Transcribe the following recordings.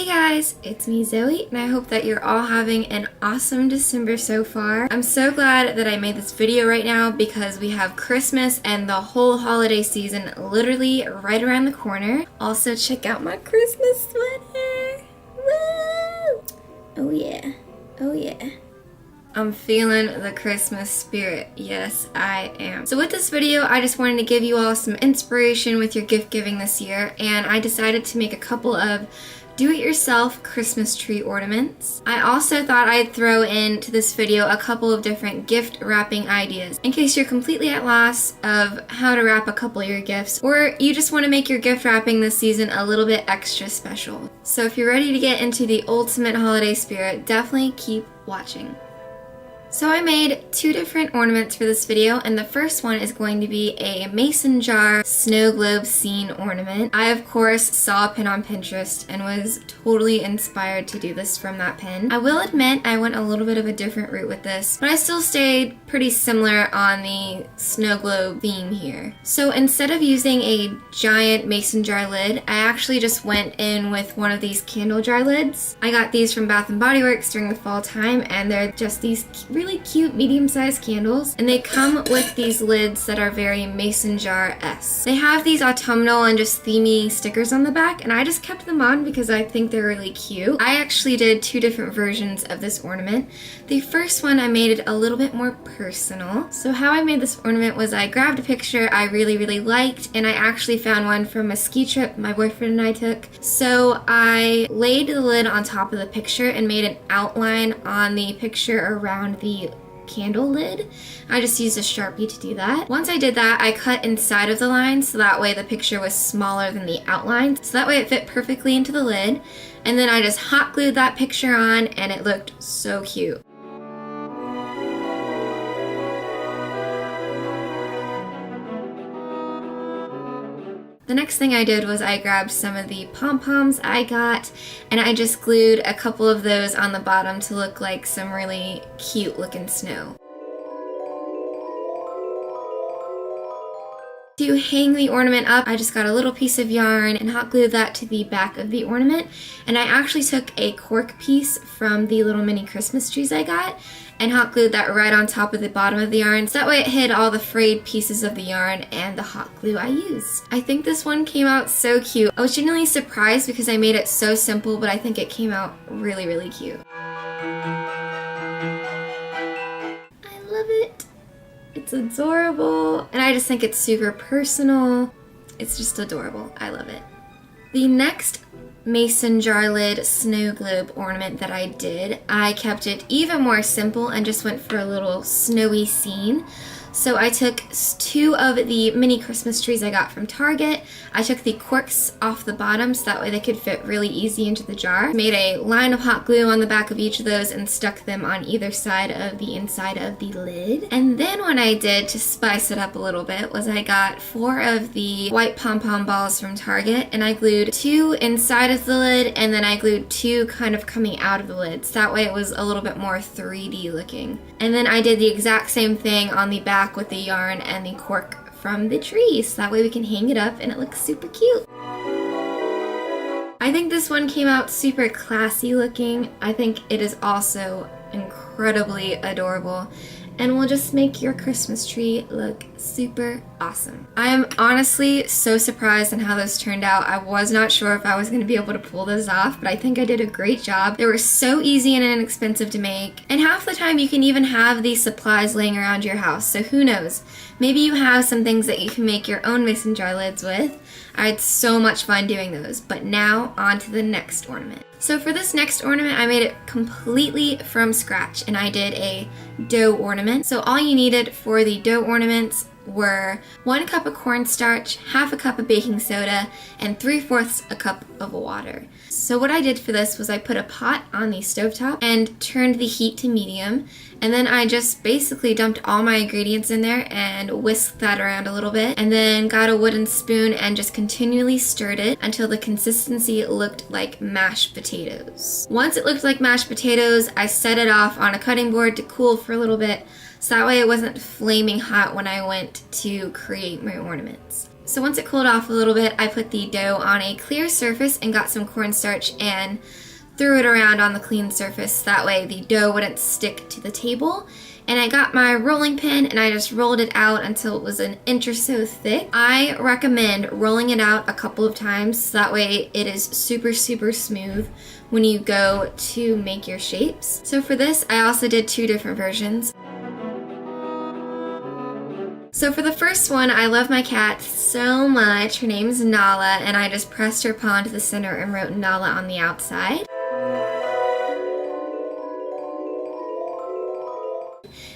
Hey guys, it's me Zoe, and I hope that you're all having an awesome December so far. I'm so glad that I made this video right now because we have Christmas and the whole holiday season literally right around the corner. Also, check out my Christmas sweater! Woo! Oh yeah, oh yeah. I'm feeling the Christmas spirit. Yes, I am. So with this video, I just wanted to give you all some inspiration with your gift giving this year, and I decided to make a couple of do-it-yourself Christmas tree ornaments. I also thought I'd throw into this video a couple of different gift wrapping ideas in case you're completely at loss of how to wrap a couple of your gifts, or you just want to make your gift wrapping this season a little bit extra special. So if you're ready to get into the ultimate holiday spirit, definitely keep watching. So I made two different ornaments for this video, and the first one is going to be a mason jar snow globe scene ornament. I of course saw a pin on Pinterest and was totally inspired to do this from that pin. I will admit I went a little bit of a different route with this, but I still stayed pretty similar on the snow globe theme here. So instead of using a giant mason jar lid, I actually just went in with one of these candle jar lids. I got these from Bath & Body Works during the fall time, and they're just these really cute medium-sized candles, and they come with these lids that are very mason jar-esque. They have these autumnal and just themey stickers on the back, and I just kept them on because I think they're really cute. I actually did two different versions of this ornament. The first one I made it a little bit more personal. So how I made this ornament was I grabbed a picture I really liked, and I actually found one from a ski trip my boyfriend and I took. So I laid the lid on top of the picture and made an outline on the picture around the candle lid. I just used a Sharpie to do that. Once I did that, I cut inside of the line so that way the picture was smaller than the outline. So that way it fit perfectly into the lid. And then I just hot glued that picture on, and it looked so cute. The next thing I did was I grabbed some of the pom-poms I got, and I just glued a couple of those on the bottom to look like some really cute looking snow. To hang the ornament up, I just got a little piece of yarn and hot glued that to the back of the ornament, and I actually took a cork piece from the little mini Christmas trees I got and hot glued that right on top of the bottom of the yarn, so that way it hid all the frayed pieces of the yarn and the hot glue I used. I think this one came out so cute. I was genuinely surprised because I made it so simple, but I think it came out really cute. I love it. It's adorable, and I just think it's super personal. It's just adorable. I love it. The next mason jar lid snow globe ornament that I did, I kept it even more simple and just went for a little snowy scene. So I took two of the mini Christmas trees I got from Target. I took the corks off the bottom so that way they could fit really easy into the jar. Made a line of hot glue on the back of each of those and stuck them on either side of the inside of the lid. And then what I did to spice it up a little bit was I got 4 of the white pom-pom balls from Target, and I glued 2 inside of the lid, and then I glued 2 kind of coming out of the lid, so that way it was a little bit more 3D looking. And then I did the exact same thing on the back with the yarn and the cork from the tree, so that way we can hang it up and it looks super cute. I think this one came out super classy looking. I think it is also incredibly adorable and will just make your Christmas tree look super awesome. I am honestly so surprised on how this turned out. I was not sure if I was going to be able to pull this off, but I think I did a great job. They were so easy and inexpensive to make, and half the time you can even have these supplies laying around your house, so who knows? Maybe you have some things that you can make your own mason jar lids with. I had so much fun doing those, but now on to the next ornament. So for this next ornament, I made it completely from scratch, and I did a dough ornament. So all you needed for the dough ornaments were 1 cup of cornstarch, half a cup of baking soda, and 3/4 a cup of water. So what I did for this was I put a pot on the stovetop and turned the heat to medium, and then I just basically dumped all my ingredients in there and whisked that around a little bit, and then got a wooden spoon and just continually stirred it until the consistency looked like mashed potatoes. Once it looked like mashed potatoes, I set it off on a cutting board to cool for a little bit, so that way it wasn't flaming hot when I went to create my ornaments. So once it cooled off a little bit, I put the dough on a clear surface and got some cornstarch and threw it around on the clean surface. That way the dough wouldn't stick to the table. And I got my rolling pin and I just rolled it out until it was an inch or so thick. I recommend rolling it out a couple of times so that way it is super smooth when you go to make your shapes. So for this, I also did two different versions. So for the first one, I love my cat so much. Her name is Nala, and I just pressed her paw into the center and wrote Nala on the outside.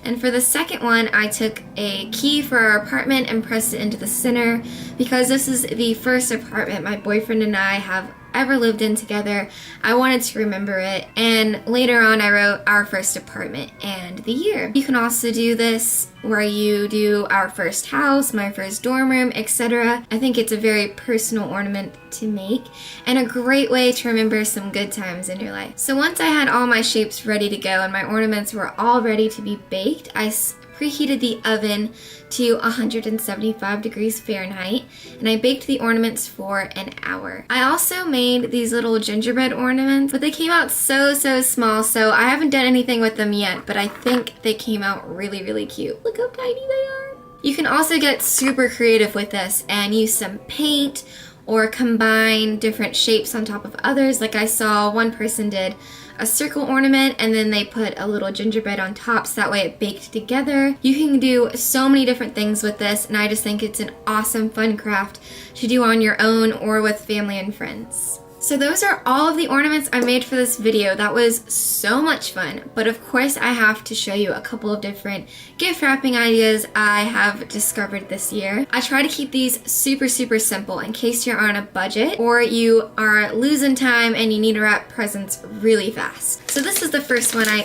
And for the second one, I took a key for our apartment and pressed it into the center because this is the first apartment my boyfriend and I have ever lived in together. I wanted to remember it, and later on I wrote our first apartment and the year. You can also do this where you do our first house, my first dorm room, etc. I think it's a very personal ornament to make and a great way to remember some good times in your life. So once I had all my shapes ready to go and my ornaments were all ready to be baked, I preheated the oven to 175 degrees Fahrenheit, and I baked the ornaments for an hour. I also made these little gingerbread ornaments, but they came out so small, so I haven't done anything with them yet, but I think they came out really cute. Look how tiny they are. You can also get super creative with this and use some paint or combine different shapes on top of others. Like I saw one person did a circle ornament and then they put a little gingerbread on top so that way it baked together. You can do so many different things with this, and I just think it's an awesome fun craft to do on your own or with family and friends. So those are all of the ornaments I made for this video. That was so much fun, but of course I have to show you a couple of different gift wrapping ideas I have discovered this year. I try to keep these super simple in case you're on a budget or you are losing time and you need to wrap presents really fast. So this is the first one I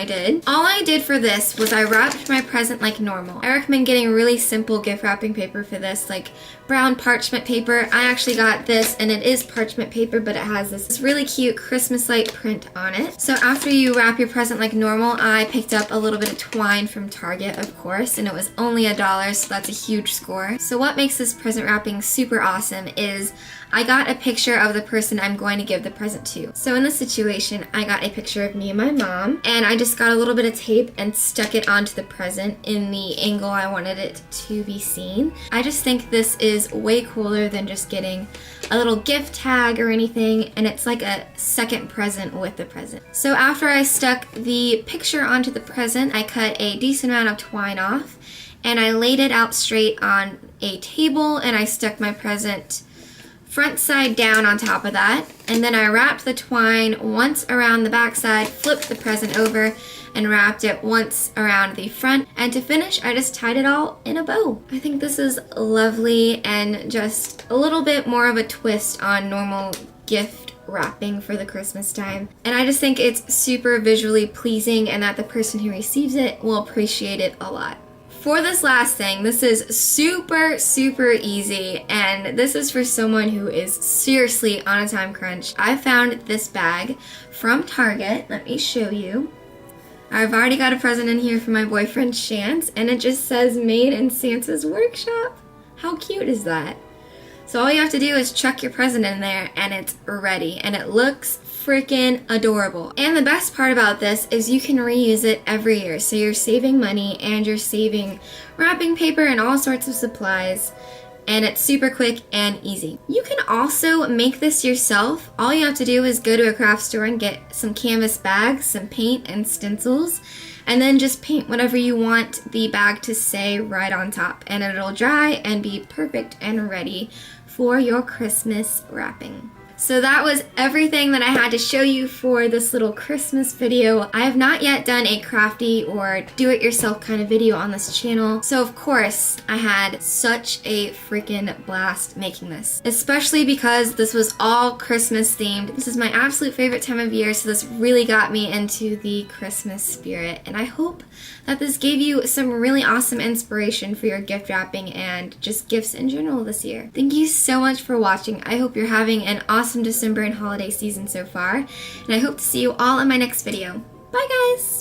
did. All I did for this was I wrapped my present like normal. I recommend getting really simple gift wrapping paper for this, like brown parchment paper. I actually got this, and it is parchment paper, but it has this really cute Christmas light print on it. So after you wrap your present like normal, I picked up a little bit of twine from Target, of course, and it was only $1, so that's a huge score. So what makes this present wrapping super awesome is I got a picture of the person I'm going to give the present to. So in this situation, I got a picture of me and my mom, and I just got a little bit of tape and stuck it onto the present in the angle I wanted it to be seen. I just think this is way cooler than just getting a little gift tag or anything, and it's like a second present with the present. So after I stuck the picture onto the present, I cut a decent amount of twine off, and I laid it out straight on a table, and I stuck my present front side down on top of that, and then I wrapped the twine once around the back side, flipped the present over, and wrapped it once around the front, and to finish I just tied it all in a bow. I think this is lovely and just a little bit more of a twist on normal gift wrapping for the Christmas time, and I just think it's super visually pleasing and that the person who receives it will appreciate it a lot. For this last thing, this is super easy, and this is for someone who is seriously on a time crunch. I found this bag from Target. Let me show you. I've already got a present in here for my boyfriend Chance, and it just says made in Santa's workshop. How cute is that? So all you have to do is chuck your present in there and it's ready, and it looks freaking adorable. And the best part about this is you can reuse it every year, so you're saving money and you're saving wrapping paper and all sorts of supplies, and it's super quick and easy. You can also make this yourself. All you have to do is go to a craft store and get some canvas bags, some paint and stencils, and then just paint whatever you want the bag to say right on top, and it'll dry and be perfect and ready for your Christmas wrapping. So that was everything that I had to show you for this little Christmas video. I have not yet done a crafty or do-it-yourself kind of video on this channel, so of course I had such a freaking blast making this, especially because this was all Christmas themed. This is my absolute favorite time of year, so this really got me into the Christmas spirit, and I hope that this gave you some really awesome inspiration for your gift wrapping and just gifts in general this year. Thank you so much for watching. I hope you're having an awesome December and holiday season so far, and I hope to see you all in my next video. Bye guys!